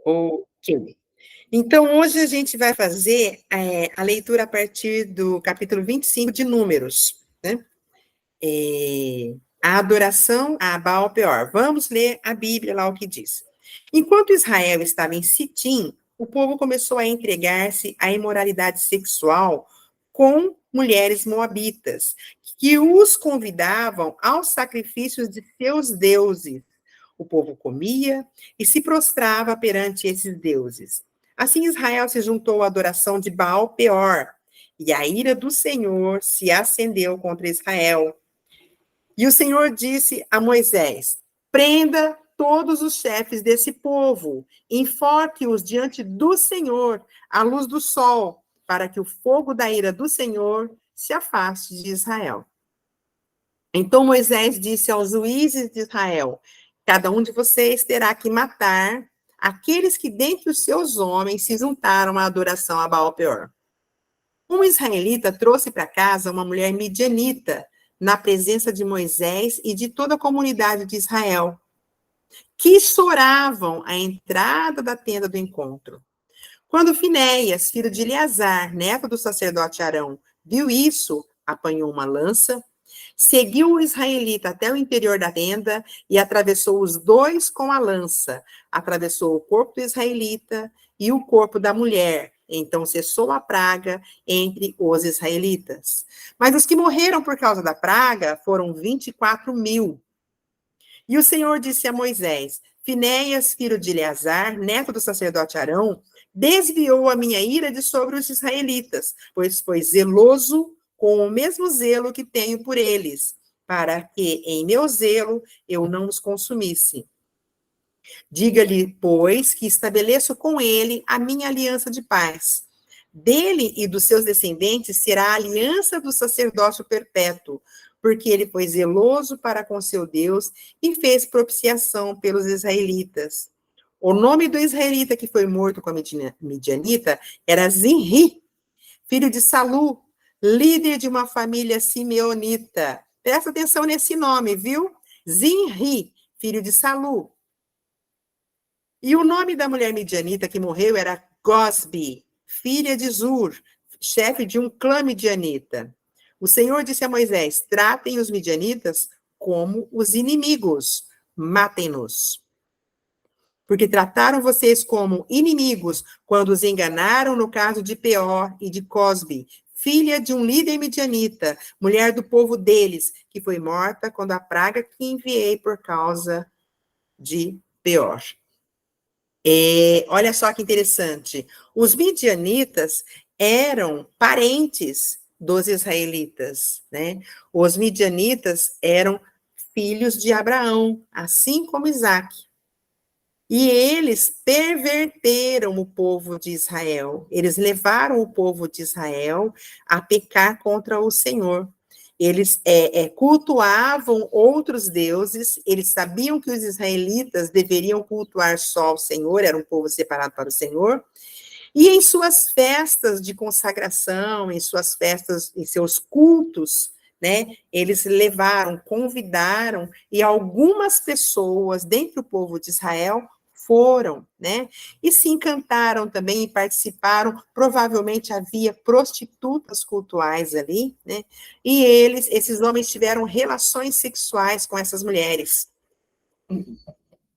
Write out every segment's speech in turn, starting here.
Ok. Então, hoje a gente vai fazer a leitura a partir do capítulo 25 de Números, né? A adoração a Baal-Peor. Vamos ler a Bíblia lá o que diz. Enquanto Israel estava em Sitim, o povo começou a entregar-se à imoralidade sexual com mulheres moabitas, que os convidavam aos sacrifícios de seus deuses. O povo comia e se prostrava perante esses deuses. Assim Israel se juntou à adoração de Baal-Peor, e a ira do Senhor se acendeu contra Israel. E o Senhor disse a Moisés: prenda todos os chefes desse povo, enforque-os diante do Senhor, à luz do sol, para que o fogo da ira do Senhor se afaste de Israel. Então Moisés disse aos juízes de Israel: cada um de vocês terá que matar aqueles que dentre os seus homens se juntaram à adoração a Baal-Peor. Um israelita trouxe para casa uma mulher midianita, na presença de Moisés e de toda a comunidade de Israel, que choravam à entrada da tenda do encontro. Quando Finéias, filho de Eleazar, neto do sacerdote Arão, viu isso, apanhou uma lança, seguiu o israelita até o interior da tenda e atravessou os dois com a lança. Atravessou o corpo do israelita e o corpo da mulher. Então cessou a praga entre os israelitas. Mas os que morreram por causa da praga foram 24.000. E o Senhor disse a Moisés: Finéias, filho de Eleazar, neto do sacerdote Arão, desviou a minha ira de sobre os israelitas, pois foi zeloso com o mesmo zelo que tenho por eles, para que em meu zelo eu não os consumisse. Diga-lhe, pois, que estabeleço com ele a minha aliança de paz. Dele e dos seus descendentes será a aliança do sacerdócio perpétuo, porque ele foi zeloso para com seu Deus e fez propiciação pelos israelitas. O nome do israelita que foi morto com a midianita era Zinri, filho de Salu, líder de uma família simeonita. Presta atenção nesse nome, viu? Zinri, filho de Salu. E o nome da mulher midianita que morreu era Gosbi, filha de Zur, chefe de um clã midianita. O Senhor disse a Moisés: tratem os midianitas como os inimigos, matem-nos. Porque trataram vocês como inimigos quando os enganaram no caso de Peor e de Cosbi, filha de um líder midianita, mulher do povo deles, que foi morta quando a praga que enviei por causa de Peor. Olha só que interessante. Os midianitas eram parentes dos israelitas, né? Os midianitas eram filhos de Abraão, assim como Isaac. E eles perverteram o povo de Israel. Eles levaram o povo de Israel a pecar contra o Senhor. Eles cultuavam outros deuses, eles sabiam que os israelitas deveriam cultuar só o Senhor, era um povo separado para o Senhor, e em suas festas de consagração, em suas festas, em seus cultos, né, eles levaram, convidaram, e algumas pessoas dentro do povo de Israel foram, né, e se encantaram também e participaram, provavelmente havia prostitutas cultuais ali, né, e esses homens tiveram relações sexuais com essas mulheres.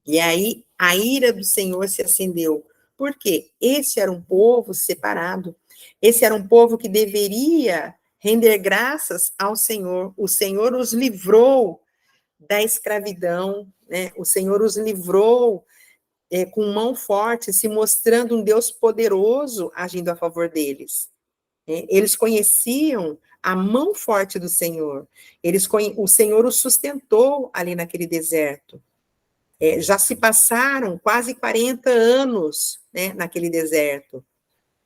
E aí a ira do Senhor se acendeu. Por quê? Esse era um povo separado, esse era um povo que deveria render graças ao Senhor. O Senhor os livrou da escravidão, né? O Senhor os livrou com mão forte, se mostrando um Deus poderoso agindo a favor deles. Eles conheciam a mão forte do Senhor. O Senhor os sustentou ali naquele deserto. Já se passaram quase 40 anos, né, naquele deserto.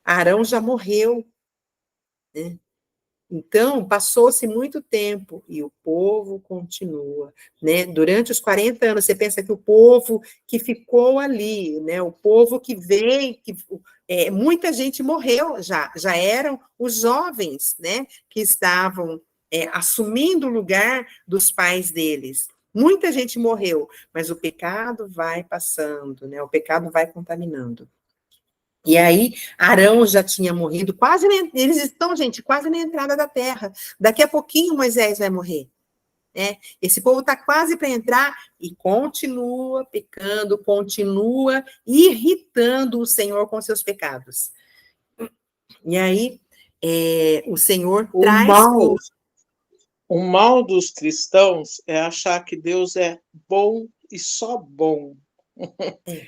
Arão já morreu, né? Então, passou-se muito tempo e o povo continua, né? Durante os 40 anos, você pensa que o povo que ficou ali, né? O povo que veio, muita gente morreu já eram os jovens, né? Que estavam assumindo o lugar dos pais deles. Muita gente morreu, mas o pecado vai passando, né? O pecado vai contaminando. E aí, Arão já tinha morrido, eles estão, gente, quase na entrada da terra. Daqui a pouquinho Moisés vai morrer. Né? Esse povo está quase para entrar e continua pecando, continua irritando o Senhor com seus pecados. E aí, o Senhor O traz mal, o mal dos cristãos é achar que Deus é bom e só bom.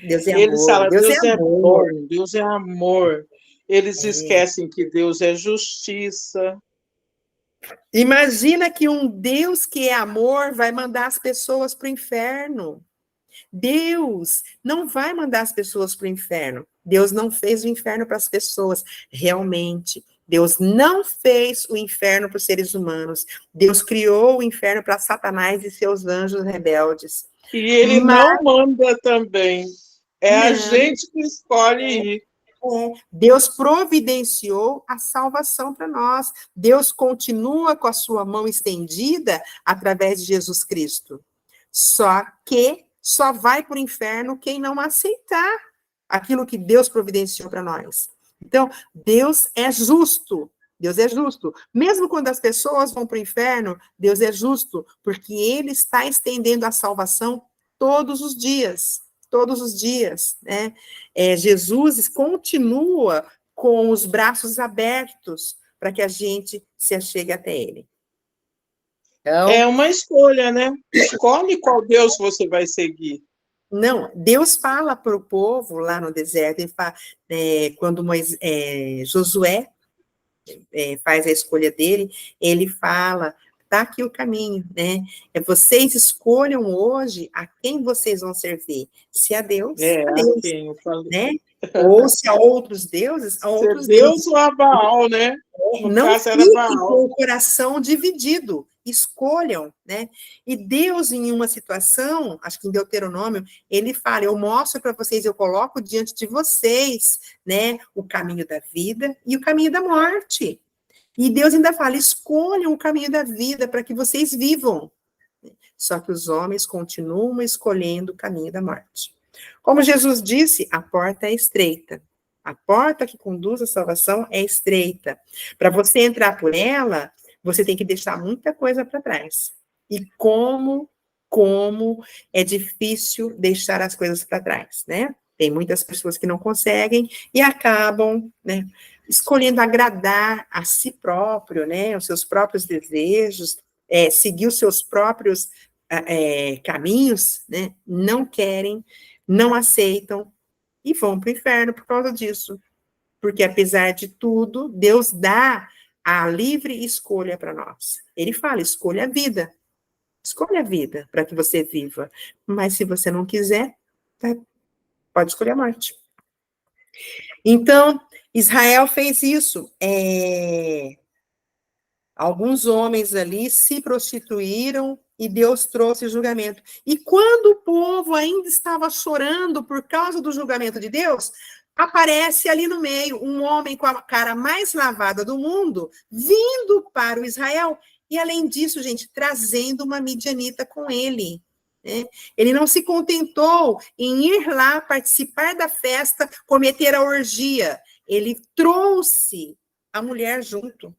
Deus é Eles amor, falam, Deus é Deus é amor. bom, Deus é amor. Eles É. esquecem que Deus é justiça. Imagina que um Deus que é amor vai mandar as pessoas para o inferno. Deus não vai mandar as pessoas para o inferno. Deus não fez o inferno para as pessoas, realmente. Deus não fez o inferno para os seres humanos. Deus criou o inferno para Satanás e seus anjos rebeldes. E ele Mas não manda também. É a não. gente que escolhe ir. Deus providenciou a salvação para nós. Deus continua com a sua mão estendida através de Jesus Cristo. Só que só vai para o inferno quem não aceitar aquilo que Deus providenciou para nós. Então, Deus é justo. Deus é justo. Mesmo quando as pessoas vão para o inferno, Deus é justo, porque Ele está estendendo a salvação todos os dias. Todos os dias, né? Jesus continua com os braços abertos para que a gente se achegue até Ele. Então, É uma escolha, né? Escolhe qual Deus você vai seguir. não, Deus fala para o povo lá no deserto, ele fala, quando Josué faz a escolha dele, ele fala, tá aqui o caminho, né? Vocês escolham hoje a quem vocês vão servir, se a A Deus, quem eu falei. né? Ou se a outros deuses, a Ser outros Deus deuses. ou a Baal, né? No Não caso era fiquem com Baal. o coração dividido, escolham, né? E Deus, em uma situação, acho que em Deuteronômio, ele fala: eu mostro para vocês, eu coloco diante de vocês, né, o caminho da vida e o caminho da morte. E Deus ainda fala: escolham o caminho da vida para que vocês vivam. Só que os homens continuam escolhendo o caminho da morte. Como Jesus disse, a porta é estreita. A porta que conduz à salvação é estreita. Para você entrar por ela, você tem que deixar muita coisa para trás. E como é difícil deixar as coisas para trás, né? Tem muitas pessoas que não conseguem e acabam, né, escolhendo agradar a si próprio, né, os seus próprios desejos, seguir os seus próprios caminhos, né, não querem, não aceitam e vão para o inferno por causa disso. Porque, apesar de tudo, Deus dá a livre escolha para nós. Ele fala: escolha a vida. Escolha a vida para que você viva. Mas se você não quiser, tá, pode escolher a morte. Então, Israel fez isso. Alguns homens ali se prostituíram e Deus trouxe julgamento. E quando o povo ainda estava chorando por causa do julgamento de Deus, aparece ali no meio um homem com a cara mais lavada do mundo, vindo para o Israel, e além disso, gente, trazendo uma midianita com ele. Né? Ele não se contentou em ir lá participar da festa, cometer a orgia. Ele trouxe a mulher junto.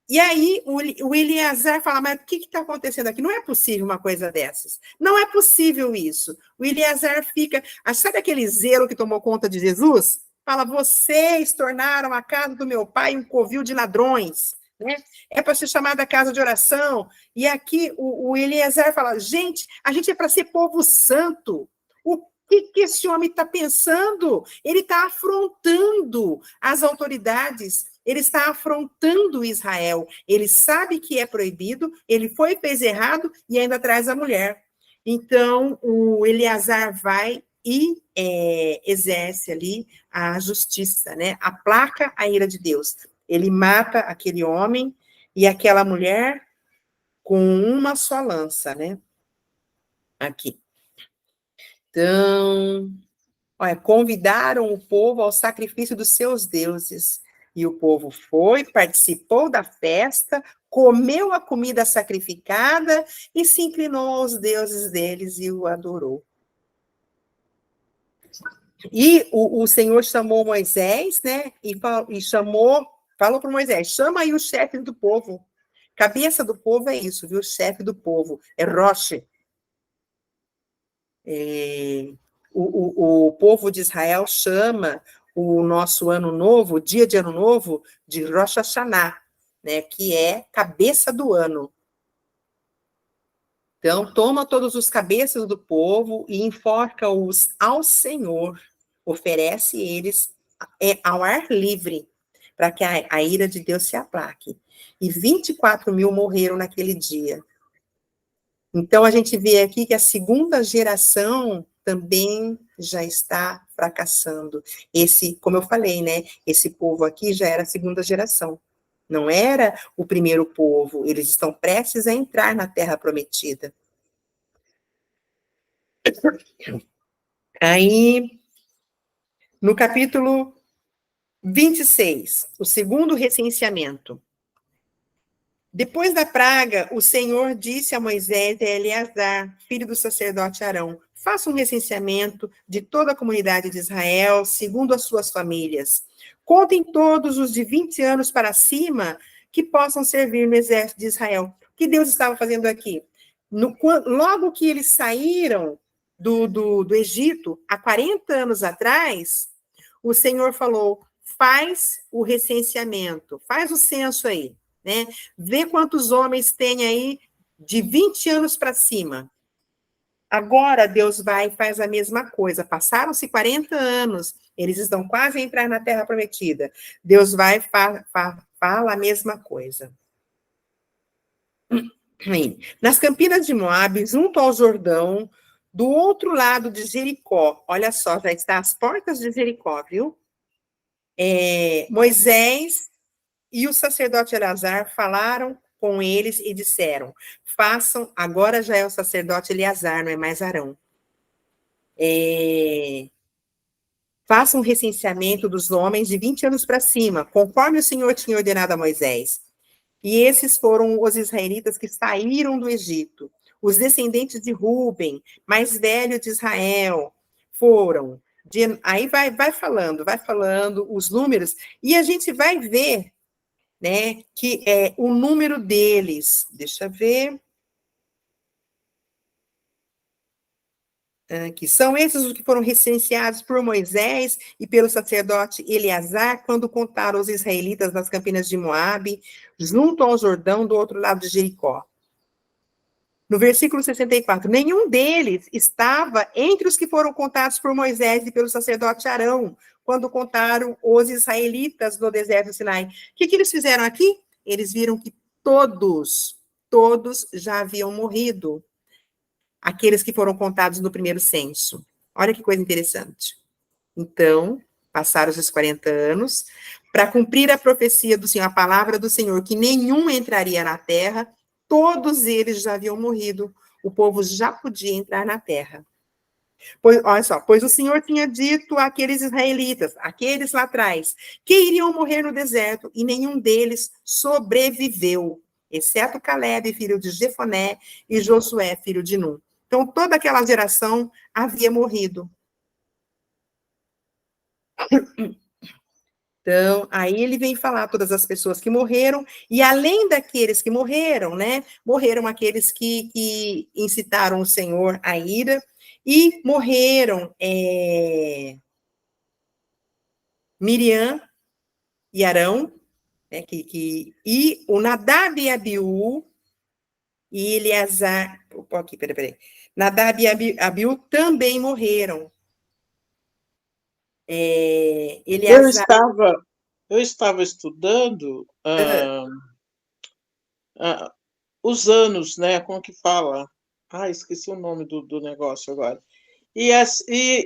E aí o Eliezer fala: mas o que está acontecendo aqui? Não é possível uma coisa dessas. Não é possível isso. O Eliezer fica... Sabe aquele zelo que tomou conta de Jesus? Fala: vocês tornaram a casa do meu pai um covil de ladrões. Né? É para ser chamada casa de oração. E aqui o Eliezer fala: gente, a gente é para ser povo santo. O que esse homem está pensando? Ele está afrontando as autoridades. Ele está afrontando Israel. Ele sabe que é proibido, ele fez errado e ainda traz a mulher. Então, o Eleazar vai e exerce ali a justiça, né? Aplaca a ira de Deus. Ele mata aquele homem e aquela mulher com uma só lança, né? Aqui. Então, olha, convidaram o povo ao sacrifício dos seus deuses. E o povo foi, participou da festa, comeu a comida sacrificada e se inclinou aos deuses deles e o adorou. E o Senhor chamou Moisés, né? E falou para Moisés: chama aí os chefes do povo. Cabeça do povo é isso, viu? Chefe do povo, é Roche. O povo de Israel chama o nosso ano novo, o dia de ano novo, de Rosh Hashanah, né? Que é cabeça do ano. Então, toma todos os cabeças do povo e enforca-os ao Senhor, oferece eles ao ar livre, para que a ira de Deus se aplaque. E 24 mil morreram naquele dia. Então, a gente vê aqui que a segunda geração também já está fracassando. Como eu falei, né? Esse povo aqui já era a segunda geração. Não era o primeiro povo. Eles estão prestes a entrar na Terra Prometida. Aí, no capítulo 26, o segundo recenseamento. Depois da praga, o Senhor disse a Moisés e a Eleazar, filho do sacerdote Arão: faça um recenseamento de toda a comunidade de Israel, segundo as suas famílias. Contem todos os de 20 anos para cima que possam servir no exército de Israel. O que Deus estava fazendo aqui? Logo que eles saíram do Egito, há 40 anos atrás, o Senhor falou: faz o recenseamento, faz o censo aí, né? Vê quantos homens tem aí de 20 anos para cima. Agora Deus vai e faz a mesma coisa. Passaram-se 40 anos, eles estão quase a entrar na Terra Prometida. Deus vai e fala a mesma coisa. Nas campinas de Moabe, junto ao Jordão, do outro lado de Jericó, olha só, já está às portas de Jericó, viu? Moisés e o sacerdote Eleazar falaram com eles e disseram: façam, agora já é o sacerdote Eleazar, não é mais Arão. Façam um recenseamento dos homens de 20 anos para cima, conforme o Senhor tinha ordenado a Moisés. E esses foram os israelitas que saíram do Egito. Os descendentes de Ruben, mais velho de Israel, foram. Aí vai falando os números, e a gente vai ver, né, que o número deles, deixa eu ver, que são esses os que foram recenseados por Moisés e pelo sacerdote Eleazar, quando contaram os israelitas nas campinas de Moabe, junto ao Jordão, do outro lado de Jericó. No versículo 64, nenhum deles estava entre os que foram contados por Moisés e pelo sacerdote Arão, quando contaram os israelitas no deserto do Sinai. O que eles fizeram aqui? Eles viram que todos já haviam morrido. Aqueles que foram contados no primeiro censo. Olha que coisa interessante. Então, passaram os 40 anos, para cumprir a profecia do Senhor, a palavra do Senhor, que nenhum entraria na terra, todos eles já haviam morrido. O povo já podia entrar na terra. Olha só, pois o Senhor tinha dito àqueles israelitas, aqueles lá atrás, que iriam morrer no deserto, e nenhum deles sobreviveu, exceto Caleb, filho de Jefoné, e Josué, filho de Nun. Então, toda aquela geração havia morrido. Então, aí ele vem falar todas as pessoas que morreram, e além daqueles que morreram, né, morreram aqueles que incitaram o Senhor à ira, e morreram Miriam e Arão, né, e o Nadab e Abiú, e Eleazar, aqui, peraí. Nadab e Abiú também morreram. Eu estava estudando os anos, né? Como que fala? Esqueci o nome do negócio agora. E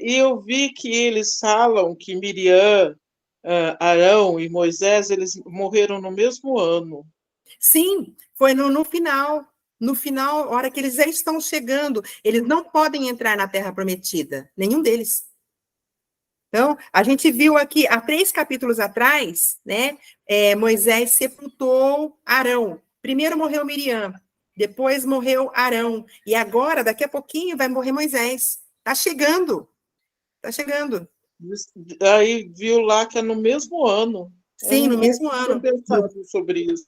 eu vi que eles falam que Miriam, Arão e Moisés, eles morreram no mesmo ano. Sim, foi no final. No final, a hora que eles já estão chegando, eles não podem entrar na Terra Prometida, nenhum deles. Então, a gente viu aqui, há 3 capítulos atrás, né, Moisés sepultou Arão, Primeiro morreu Miriam, depois morreu Arão, e agora, daqui a pouquinho, vai morrer Moisés. Está chegando, está chegando. Aí viu lá que é no mesmo ano. Eu Sim, no não mesmo tinha ano. pensado sobre isso.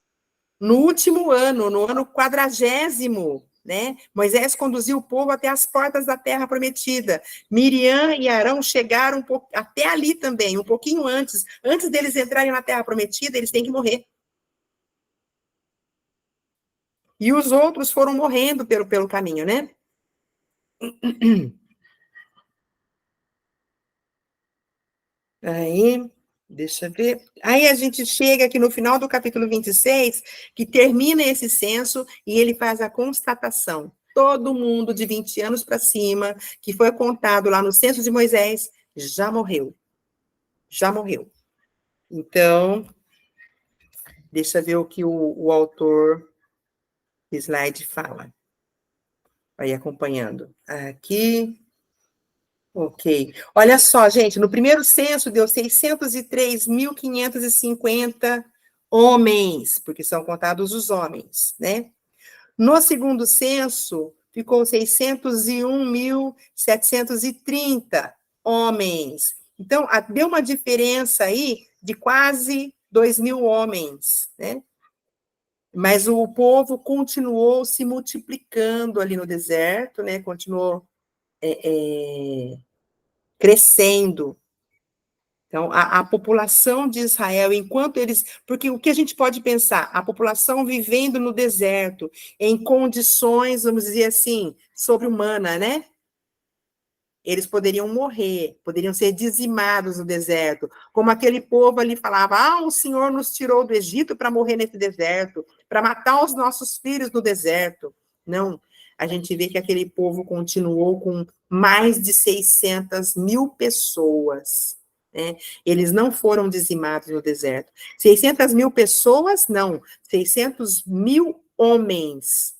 No último ano, no ano 40º, né? Moisés conduziu o povo até as portas da terra prometida. Miriam e Arão chegaram até ali também, um pouquinho antes. Antes deles entrarem na terra prometida, eles têm que morrer. E os outros foram morrendo pelo caminho, né? Aí, deixa eu ver. Aí a gente chega aqui no final do capítulo 26, que termina esse censo, e ele faz a constatação. Todo mundo de 20 anos para cima, que foi contado lá no censo de Moisés, já morreu. Já morreu. Então, deixa eu ver o que o autor do slide fala. Vai acompanhando. Aqui. Ok. Olha só, gente, no primeiro censo deu 603.550 homens, porque são contados os homens, né? No segundo censo, ficou 601.730 homens. Então, deu uma diferença aí de quase 2.000 homens, né? Mas o povo continuou se multiplicando ali no deserto, né? Continuou crescendo. Então, a população de Israel, enquanto eles... Porque o que a gente pode pensar? A população vivendo no deserto, em condições, vamos dizer assim, sobre-humana, né? Eles poderiam morrer, poderiam ser dizimados no deserto. Como aquele povo ali falava, o Senhor nos tirou do Egito para morrer nesse deserto, para matar os nossos filhos no deserto. Não, a gente vê que aquele povo continuou com mais de 600.000 pessoas, né? Eles não foram dizimados no deserto. 600.000 pessoas, não. 600.000 homens,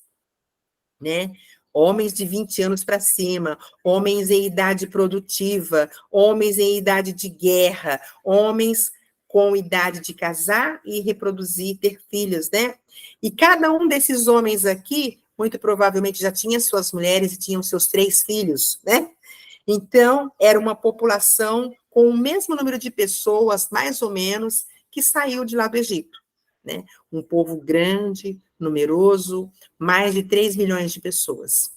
né? Homens de 20 anos para cima, homens em idade produtiva, homens em idade de guerra, homens com idade de casar e reproduzir, ter filhos, né? E cada um desses homens aqui, muito provavelmente já tinha suas mulheres e tinham seus 3 filhos, né? Então, era uma população com o mesmo número de pessoas, mais ou menos, que saiu de lá do Egito, né? Um povo grande, numeroso, mais de 3 milhões de pessoas.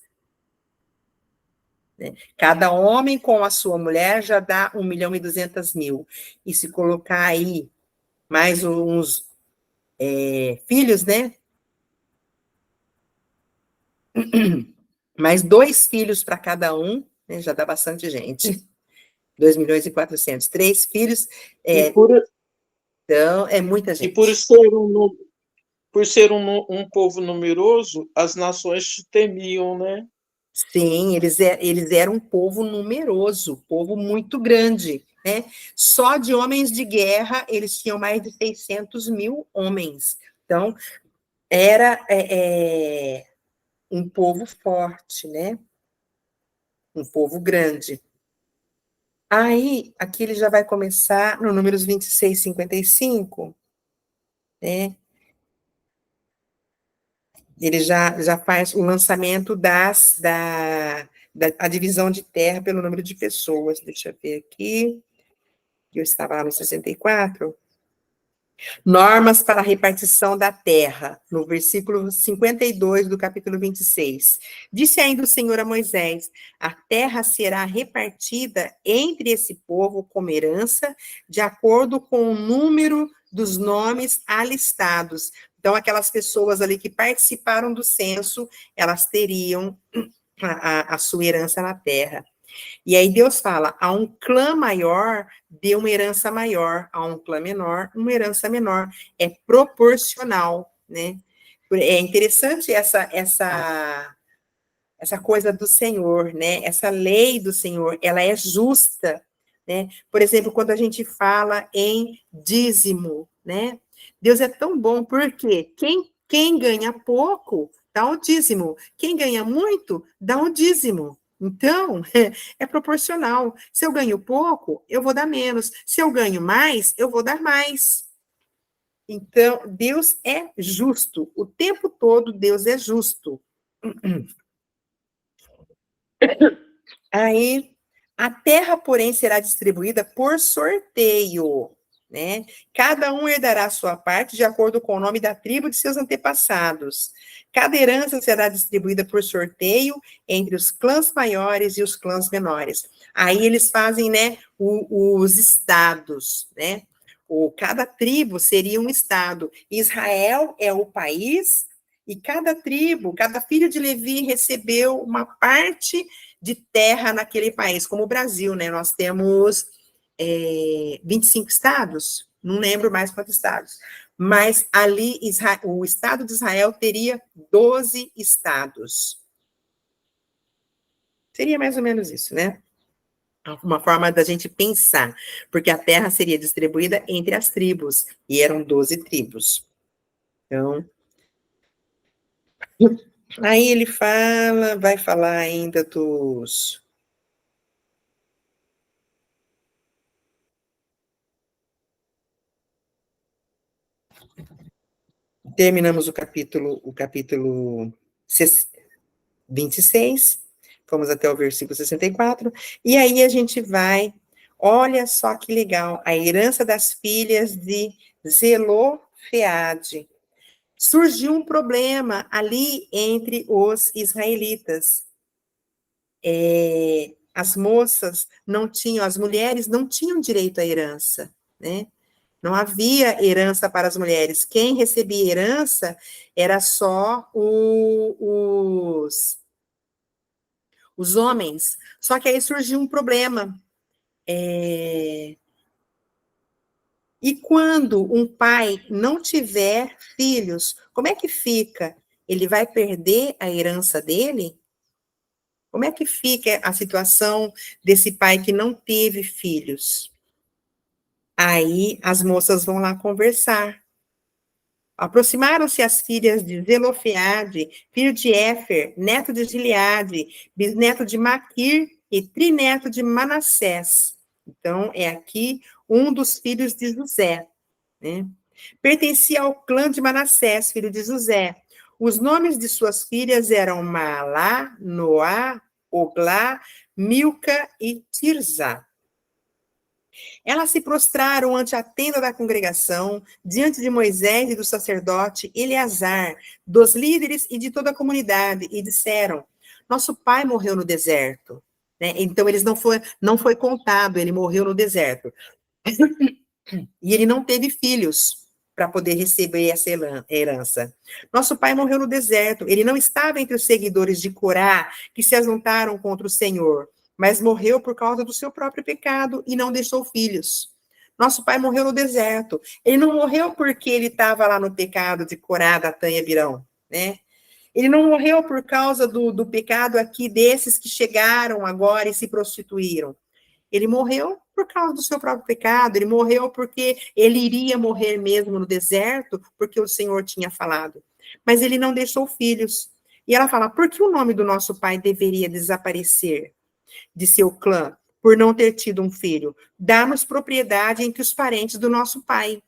Né? Cada homem com a sua mulher já dá 1.200.000. E se colocar aí mais uns filhos, né? Mais 2 filhos para cada um, né? Já dá bastante gente. 2.400.000. 3 filhos, então, é muita gente. E por ser um povo numeroso, as nações te temiam, né? Sim, eles eram um povo numeroso, povo muito grande, né? Só de homens de guerra, eles tinham mais de 600.000 homens. Então, era um povo forte, né? Um povo grande. Aí, aqui ele já vai começar no números 26, 55, né? Ele já faz o lançamento da a divisão de terra pelo número de pessoas. Deixa eu ver aqui. Eu estava lá no 64. Normas para a repartição da terra, no versículo 52 do capítulo 26. Disse ainda o Senhor a Moisés: a terra será repartida entre esse povo como herança, de acordo com o número dos nomes alistados. Então, aquelas pessoas ali que participaram do censo, elas teriam a sua herança na terra. E aí Deus fala, a um clã maior, dê uma herança maior, a um clã menor, uma herança menor. É proporcional, né? É interessante essa coisa do Senhor, né? Essa lei do Senhor, ela é justa, né? Por exemplo, quando a gente fala em dízimo, né? Deus é tão bom, porque quem ganha pouco, dá o dízimo. Quem ganha muito, dá o dízimo. Então, é proporcional. Se eu ganho pouco, eu vou dar menos. Se eu ganho mais, eu vou dar mais. Então, Deus é justo. O tempo todo, Deus é justo. Aí, a terra, porém, será distribuída por sorteio, né? Cada um herdará a sua parte de acordo com o nome da tribo de seus antepassados. Cada herança será distribuída por sorteio entre os clãs maiores e os clãs menores. Aí eles fazem, né, os estados, né? Cada tribo seria um estado. Israel é o país, e cada tribo, cada filho de Levi recebeu uma parte de terra naquele país, como o Brasil, né? Nós temos 25 estados, não lembro mais quantos estados, mas ali o estado de Israel teria 12 estados. Seria mais ou menos isso, né? Uma forma da gente pensar, porque a terra seria distribuída entre as tribos, e eram 12 tribos. Então, aí ele vai falar ainda dos... Terminamos o capítulo 26, fomos até o versículo 64, e aí a gente vai, olha só que legal, a herança das filhas de Zelofeade. Surgiu um problema ali entre os israelitas. As moças não tinham, as mulheres não tinham direito à herança, né? Não havia herança para as mulheres. Quem recebia herança era só os homens. Só que aí surgiu um problema. E quando um pai não tiver filhos, como é que fica? Ele vai perder a herança dele? Como é que fica a situação desse pai que não teve filhos? Aí as moças vão lá conversar. Aproximaram-se as filhas de Zelofeade, filho de Éfer, neto de Gileade, bisneto de Maquir e trineto de Manassés. Então, é aqui um dos filhos de José, né? Pertencia ao clã de Manassés, filho de José. Os nomes de suas filhas eram Maalá, Noá, Oglá, Milca e Tirzá. Elas se prostraram ante a tenda da congregação, diante de Moisés e do sacerdote Eleazar, dos líderes e de toda a comunidade, e disseram: nosso pai morreu no deserto. Né? Então, eles não foi contado, ele morreu no deserto. E ele não teve filhos para poder receber essa herança. Nosso pai morreu no deserto, ele não estava entre os seguidores de Corá, que se ajuntaram contra o Senhor, mas morreu por causa do seu próprio pecado e não deixou filhos. Nosso pai morreu no deserto. Ele não morreu porque ele estava lá no pecado de Corá, Datã e Abirão, né? Ele não morreu por causa do pecado aqui desses que chegaram agora e se prostituíram. Ele morreu por causa do seu próprio pecado, ele morreu porque ele iria morrer mesmo no deserto, porque o Senhor tinha falado. Mas ele não deixou filhos. E ela fala: por que o nome do nosso pai deveria desaparecer de seu clã por não ter tido um filho? Dá-nos propriedade entre os parentes do nosso pai.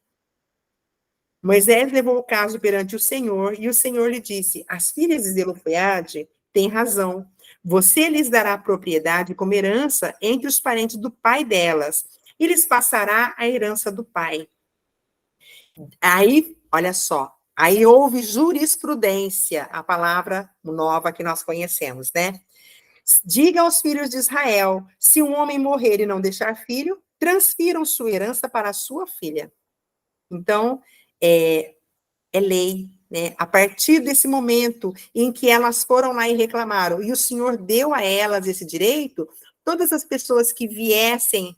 Moisés levou o caso perante o Senhor, e o Senhor lhe disse: as filhas de Zelofeade têm razão. Você lhes dará propriedade como herança entre os parentes do pai delas, e lhes passará a herança do pai. Aí, olha só, aí houve jurisprudência, a palavra nova que nós conhecemos, né? Diga aos filhos de Israel: se um homem morrer e não deixar filho, transfiram sua herança para a sua filha. Então, é lei, né? A partir desse momento em que elas foram lá e reclamaram, e o Senhor deu a elas esse direito, todas as pessoas que viessem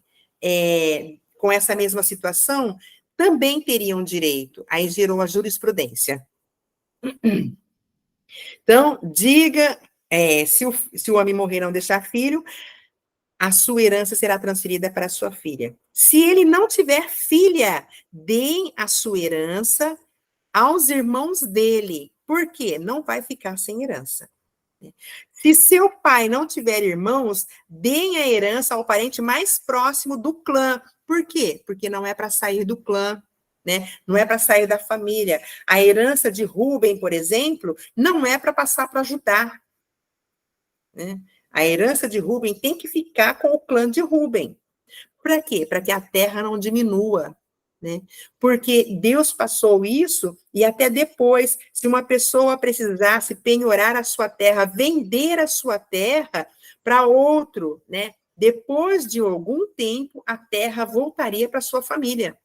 com essa mesma situação também teriam direito. Aí gerou a jurisprudência. Então, diga, se o homem morrer e não deixar filho, a sua herança será transferida para a sua filha. Se ele não tiver filha, deem a sua herança aos irmãos dele. Por quê? Não vai ficar sem herança. Se seu pai não tiver irmãos, deem a herança ao parente mais próximo do clã. Por quê? Porque não é para sair do clã. né? Não é para sair da família. A herança de Rúben, por exemplo, não é para passar para Judá, né? A herança de Rúben tem que ficar com o clã de Rúben. Para quê? Para que a terra não diminua, né? Porque Deus passou isso e até depois, se uma pessoa precisasse penhorar a sua terra, vender a sua terra para outro, né? Depois de algum tempo, a terra voltaria para sua família.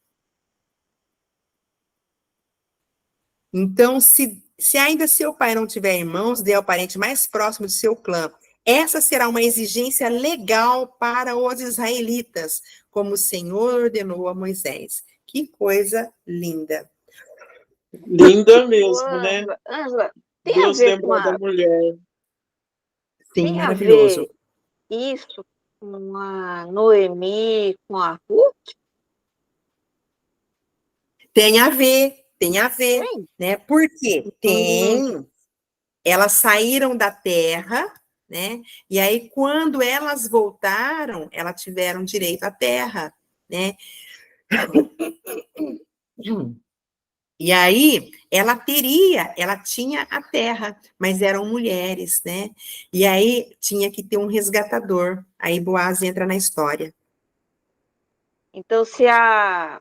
Então, se ainda seu pai não tiver irmãos, dê ao parente mais próximo de seu clã. Essa será uma exigência legal para os israelitas, como o Senhor ordenou a Moisés. Que coisa linda. Linda Ô, mesmo, né? Ângela, tem a Deus ver com lembrou da mulher. Sim, tem a maravilhoso. ver isso com a Noemi, com a Ruth? Tem a ver, Tem? né? Por quê? Hum, Tem. Elas saíram da terra, né? E aí, quando elas voltaram, elas tiveram direito à terra, né? E aí, ela tinha a terra, mas eram mulheres, né? E aí, tinha que ter um resgatador. Aí, Boaz entra na história. então, se a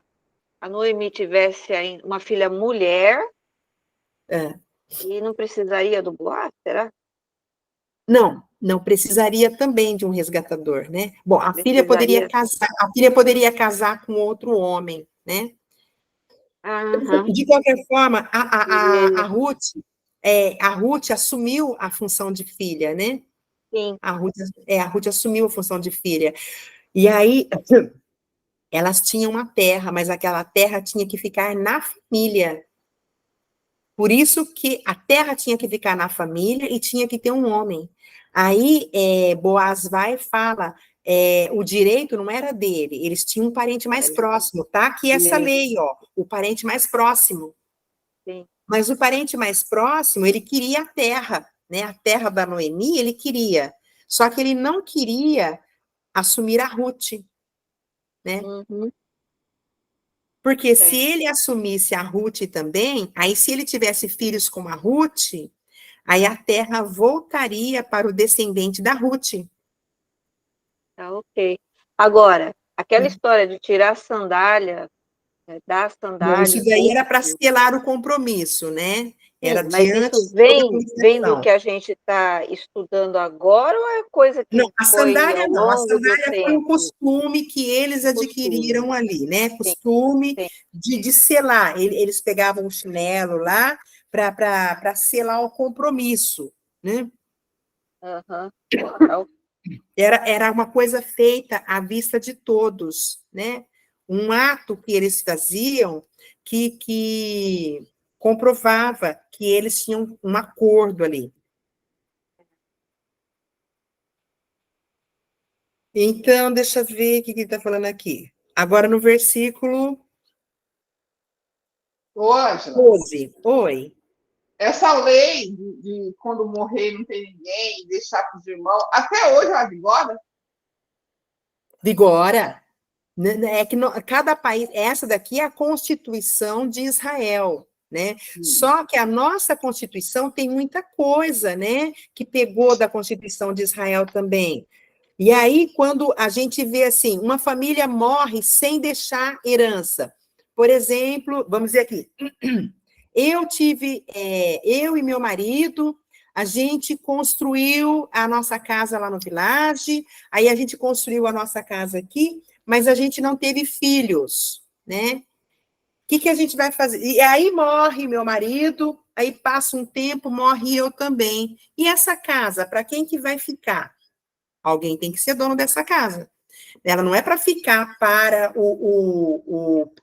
Noemi tivesse uma filha mulher, É. e não precisaria do Boaz, será? Não, não precisaria também de um resgatador, né? Bom, Precisaria. a filha poderia casar com outro homem, né? Aham, De qualquer forma, beleza. a Ruth assumiu a função de filha, né? Sim. A Ruth assumiu a função de filha. E aí, elas tinham uma terra, mas aquela terra tinha que ficar na família. Por isso que a terra tinha que ficar na família e tinha que ter um homem. Aí, Boaz vai e fala, o direito não era dele, eles tinham um parente mais próximo, tá? Aqui essa Sim, lei, ó, o parente mais próximo. sim. Mas o parente mais próximo, ele queria a terra, né? A terra da Noemi, ele queria. Só que ele não queria assumir a Ruth, né? Uhum, Porque se tem. ele assumisse a Ruth também, aí se ele tivesse filhos com a Ruth, aí a terra voltaria para o descendente da Ruth. Tá ok. Agora, aquela história de tirar a sandália, dar a Bom, isso sandália daí ou era para selar o compromisso, né? Era sim, mas diante isso de toda a vem do conversação. que a gente está estudando agora ou é coisa Não, que a foi sandália ao não. A longo do sandália foi um tempo? costume que eles Costume. adquiriram ali, né? Sim, Costume sim. de selar. Eles pegavam o chinelo lá para selar o compromisso, né? Aham. Tá ok. Era uma coisa feita à vista de todos, né? Um ato que eles faziam que comprovava que eles tinham um acordo ali. Então, deixa eu ver o que ele está falando aqui. Agora, no versículo Ô, Ângela, 12. Oi. essa lei de quando morrer não tem ninguém, deixar para os irmãos, até hoje ela vigora? Vigora. É que cada país, essa daqui é a Constituição de Israel, né? Só que a nossa Constituição tem muita coisa, né? Que pegou da Constituição de Israel também. E aí, quando a gente vê assim, uma família morre sem deixar herança. Por exemplo, vamos dizer aqui, eu e meu marido, a gente construiu a nossa casa lá no Village, aí a gente construiu a nossa casa aqui, mas a gente não teve filhos, né? O que a gente vai fazer? E aí morre meu marido, aí passa um tempo, morre eu também. E essa casa, para quem que vai ficar? Alguém tem que ser dono dessa casa. Ela não é para ficar para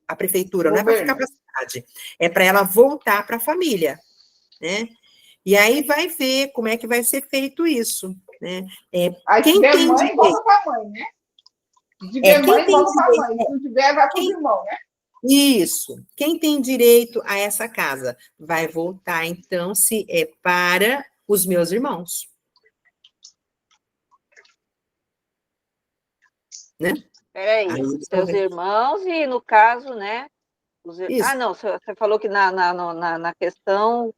a prefeitura, não é para ficar Governo. para a cidade. É para ela voltar para a família, né? E aí vai ver como é que vai ser feito isso, né? Aí se Quem tiver tem mãe, volta direito, para a mãe, né? Se tiver quem mãe, tem volta para a direito, mãe. Se não tiver, vai para os quem, irmãos, né? isso, quem tem direito a essa casa vai voltar, então, se é para os meus irmãos, né? Aí Peraí, eles vão seus ver. irmãos e, no caso, né, Isso. Não, você falou que na questão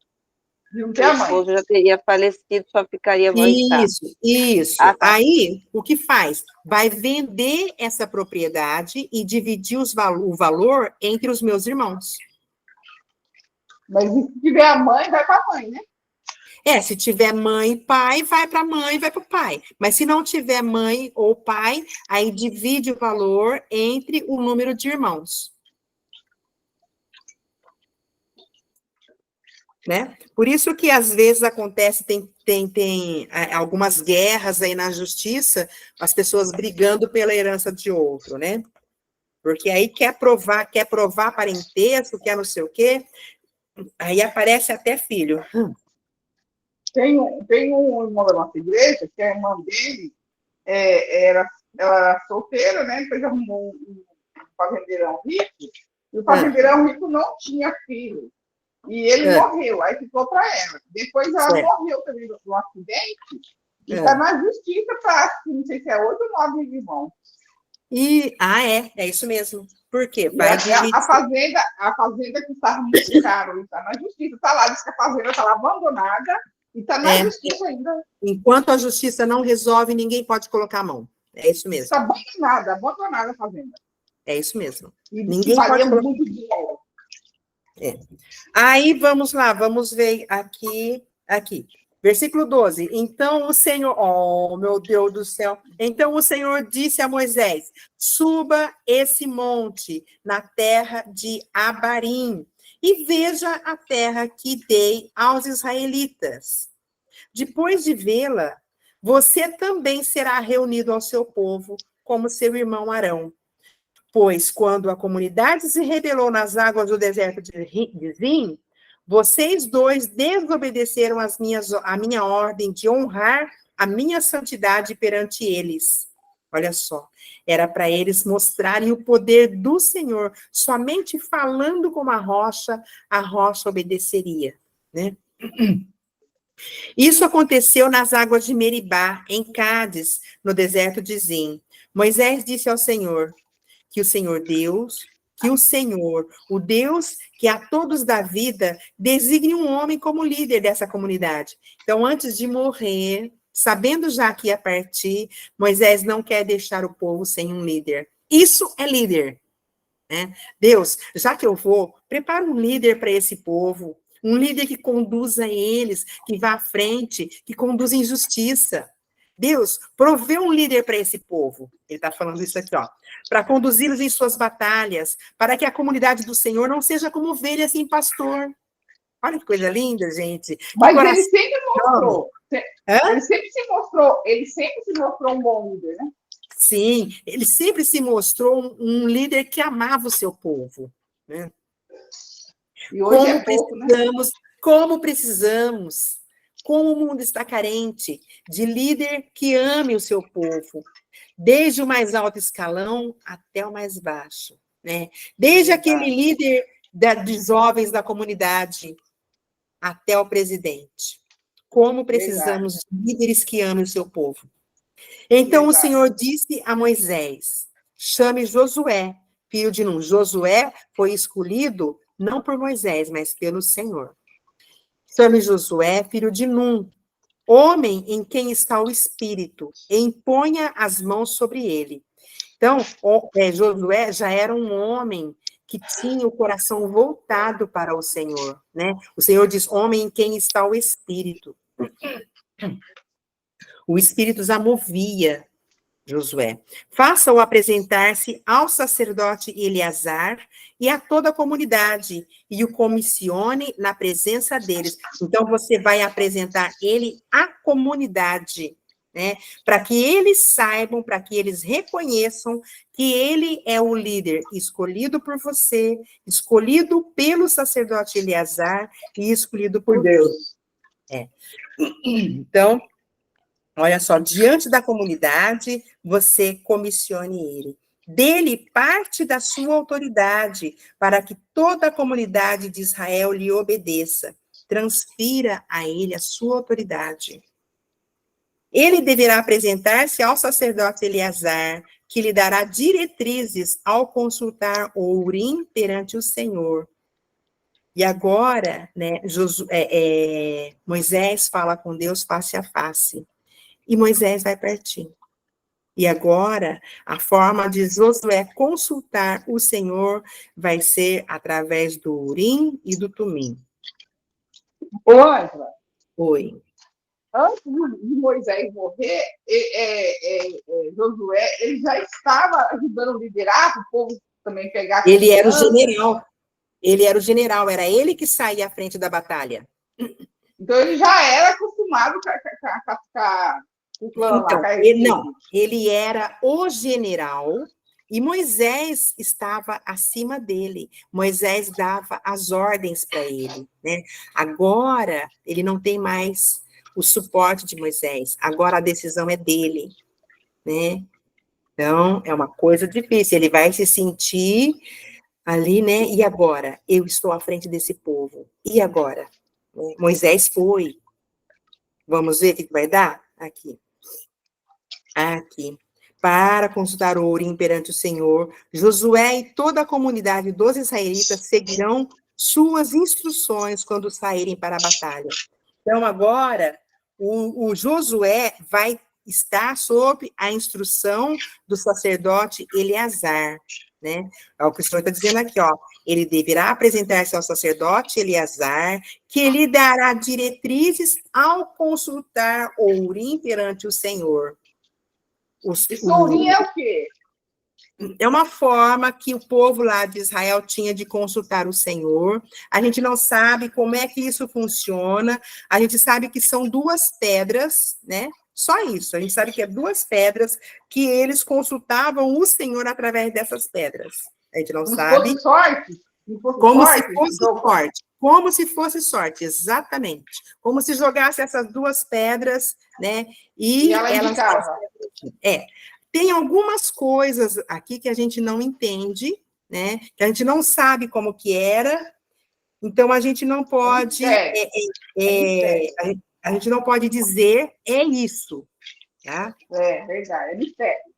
Não o tem a mãe. esposo já teria falecido, só ficaria a mãe. Tá. Isso. Ah, tá. Aí, o que faz? Vai vender essa propriedade e dividir o valor entre os meus irmãos. Mas se tiver a mãe, vai para a mãe, né? Se tiver mãe e pai, vai para a mãe, vai para o pai. Mas se não tiver mãe ou pai, aí divide o valor entre o número de irmãos. Né? Por isso que às vezes acontece, tem algumas guerras aí na justiça, as pessoas brigando pela herança de outro, né? Porque aí quer provar parentesco, quer não sei o quê, aí aparece até filho. Tem um irmão da nossa igreja, que a irmã dele ela era solteira, né? Depois arrumou um fazendeirão rico, e o fazendeirão rico não tinha filho. E ele morreu, aí ficou para ela. Depois ela morreu também no acidente, e está na justiça para, não sei se é 8 ou 9 irmãos. É isso mesmo. Por quê? A fazenda que estava muito caro, está na justiça, está lá, diz que a fazenda está lá abandonada, e está na justiça ainda. Enquanto a justiça não resolve, ninguém pode colocar a mão. É isso mesmo. Está abandonada a fazenda. É isso mesmo. E ninguém valia pode muito dinheiro. Aí, vamos lá, vamos ver aqui. Versículo 12. Então o Senhor, oh, meu Deus do céu. Então o Senhor disse a Moisés: suba esse monte na terra de Abarim e veja a terra que dei aos israelitas. Depois de vê-la, você também será reunido ao seu povo, como seu irmão Arão. Pois quando a comunidade se rebelou nas águas do deserto de Zim, vocês dois desobedeceram a minha ordem de honrar a minha santidade perante eles. Olha só, era para eles mostrarem o poder do Senhor. Somente falando com a rocha obedeceria, né? Isso aconteceu nas águas de Meribá, em Cádiz, no deserto de Zim. Moisés disse ao Senhor, que o Senhor, o Deus que a todos dá vida, designe um homem como líder dessa comunidade. Então, antes de morrer, sabendo já que ia partir, Moisés não quer deixar o povo sem um líder. Isso é líder. Né? Deus, já que eu vou, prepara um líder para esse povo, um líder que conduza eles, que vá à frente, que conduza em justiça. Deus, provê um líder para esse povo. Ele está falando isso aqui, ó. Para conduzi-los em suas batalhas, para que a comunidade do Senhor não seja como ovelha sem pastor. Olha que coisa linda, gente. Mas ele sempre mostrou. Ele sempre se mostrou um bom líder, né? Sim, ele sempre se mostrou um líder que amava o seu povo. Né? E hoje como precisamos, como o mundo está carente de líder que ame o seu povo, desde o mais alto escalão até o mais baixo, né? Desde aquele líder dos jovens da comunidade até o presidente. Como precisamos de líderes que amem o seu povo. Então o Senhor disse a Moisés: chame Josué, filho de Num. Josué foi escolhido não por Moisés, mas pelo Senhor. Chame Josué, filho de Num, homem em quem está o Espírito, e imponha as mãos sobre ele. Então, Josué já era um homem que tinha o coração voltado para o Senhor, né? O Senhor diz, homem em quem está o Espírito. O Espírito já movia Josué. Faça-o apresentar-se ao sacerdote Eleazar e a toda a comunidade, e o comissione na presença deles. Então, você vai apresentar ele à comunidade, né? Para que eles saibam, para que eles reconheçam que ele é o líder escolhido por você, escolhido pelo sacerdote Eleazar e escolhido por Deus. Então, olha só, diante da comunidade, você comissione ele. Dele parte da sua autoridade, para que toda a comunidade de Israel lhe obedeça. Transfira a ele a sua autoridade. Ele deverá apresentar-se ao sacerdote Eleazar, que lhe dará diretrizes ao consultar o Urim perante o Senhor. E agora, né, Moisés fala com Deus face a face. E Moisés vai partir. E agora, a forma de Josué consultar o Senhor vai ser através do Urim e do Tumim. Ô, Ângela, Oi. antes de Moisés morrer, Josué, ele já estava ajudando a liderar, o povo também pegar... Ele era o general. Ele era o general, era ele que saía à frente da batalha. Então, ele já era acostumado com o plano Então, lá. ele era o general e Moisés estava acima dele. Moisés dava as ordens para ele, né? Agora, ele não tem mais o suporte de Moisés. Agora, a decisão é dele, né? Então, é uma coisa difícil. Ele vai se sentir ali, né? E agora? Eu estou à frente desse povo. E agora? Moisés foi. Vamos ver o que vai dar? Aqui. Para consultar o Urim perante o Senhor, Josué e toda a comunidade dos israelitas seguirão suas instruções quando saírem para a batalha. Então, agora, o Josué vai estar sob a instrução do sacerdote Eleazar, né? É o que o Senhor está dizendo aqui, ó. Ele deverá apresentar-se ao sacerdote Eleazar, que lhe dará diretrizes ao consultar o Urim perante o Senhor. Esse Urim é o quê? É uma forma que o povo lá de Israel tinha de consultar o Senhor. A gente não sabe como é que isso funciona. A gente sabe que são duas pedras, né? Só isso. A gente sabe que é duas pedras que eles consultavam o Senhor através dessas pedras. A gente não sabe. Fosse sorte? Como se fosse sorte. Como se fosse sorte, exatamente. Como se jogasse essas duas pedras, né? E elas... Tem algumas coisas aqui que a gente não entende, né? Que a gente não sabe como que era, então a gente não pode... a gente não pode dizer é isso, tá? É verdade, é mistério.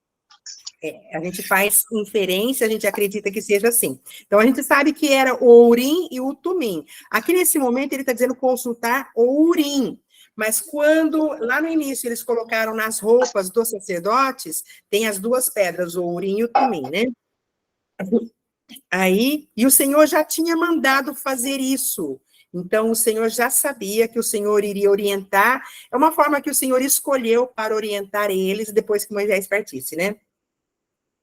A gente faz inferência, a gente acredita que seja assim. Então, a gente sabe que era o Urim e o Tumim. Aqui, nesse momento, ele está dizendo consultar o Urim. Mas quando, lá no início, eles colocaram nas roupas dos sacerdotes, tem as duas pedras, o Urim e o Tumim, né? Aí, e o Senhor já tinha mandado fazer isso. Então, o Senhor já sabia que o Senhor iria orientar. É uma forma que o Senhor escolheu para orientar eles depois que Moisés partisse, né?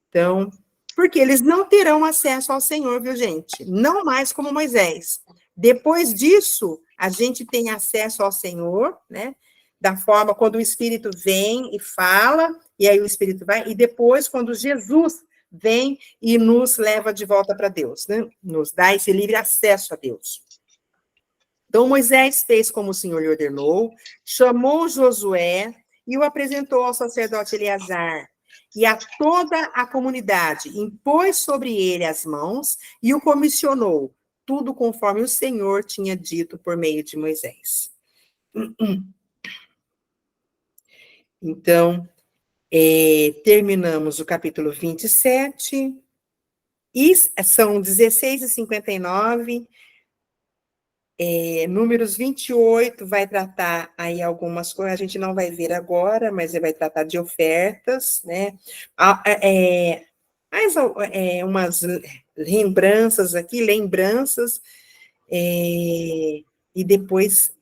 Então, porque eles não terão acesso ao Senhor, viu, gente? Não mais como Moisés. Depois disso, a gente tem acesso ao Senhor, né? Da forma quando o Espírito vem e fala, e aí o Espírito vai, e depois quando Jesus vem e nos leva de volta para Deus, né? Nos dá esse livre acesso a Deus. Então, Moisés fez como o Senhor lhe ordenou, chamou Josué e o apresentou ao sacerdote Eleazar e a toda a comunidade, impôs sobre ele as mãos e o comissionou, tudo conforme o Senhor tinha dito por meio de Moisés. Então, terminamos o capítulo 27, e são 16:59, números 28 vai tratar aí algumas coisas, a gente não vai ver agora, mas ele vai tratar de ofertas, né? Mais umas lembranças aqui, e depois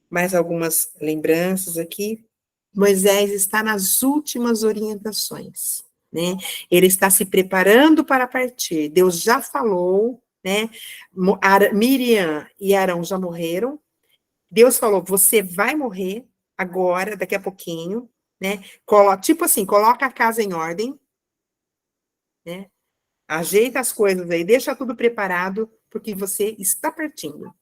mais algumas lembranças aqui. Moisés está nas últimas orientações, né? Ele está se preparando para partir. Deus já falou, né? Miriam e Arão já morreram. Deus falou, você vai morrer agora, daqui a pouquinho, né? Tipo assim, coloca a casa em ordem, né? Ajeita as coisas aí, deixa tudo preparado, porque você está partindo.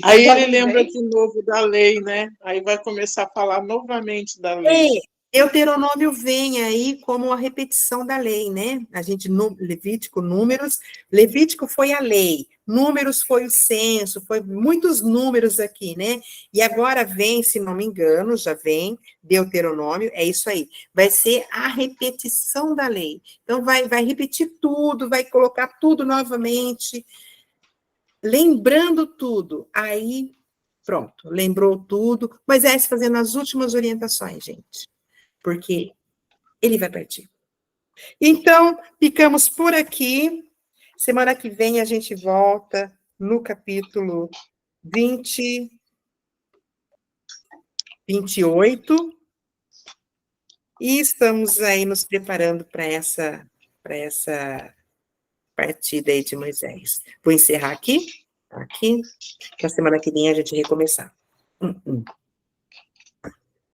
Aí ele lembra de novo da lei, né? Aí vai começar a falar novamente da lei. Deuteronômio vem aí como a repetição da lei, né? A gente, Levítico, Números, Levítico foi a lei, Números foi o censo, foi muitos números aqui, né? E agora vem, se não me engano, já vem Deuteronômio, é isso aí, vai ser a repetição da lei. Então, vai repetir tudo, vai colocar tudo novamente, lembrando tudo. Aí, pronto, lembrou tudo. Moisés fazendo as últimas orientações, gente. Porque ele vai partir. Então, ficamos por aqui. Semana que vem a gente volta no capítulo 28. E estamos aí nos preparando para essa partida aí de Moisés. Vou encerrar aqui, para semana que vem a gente recomeçar.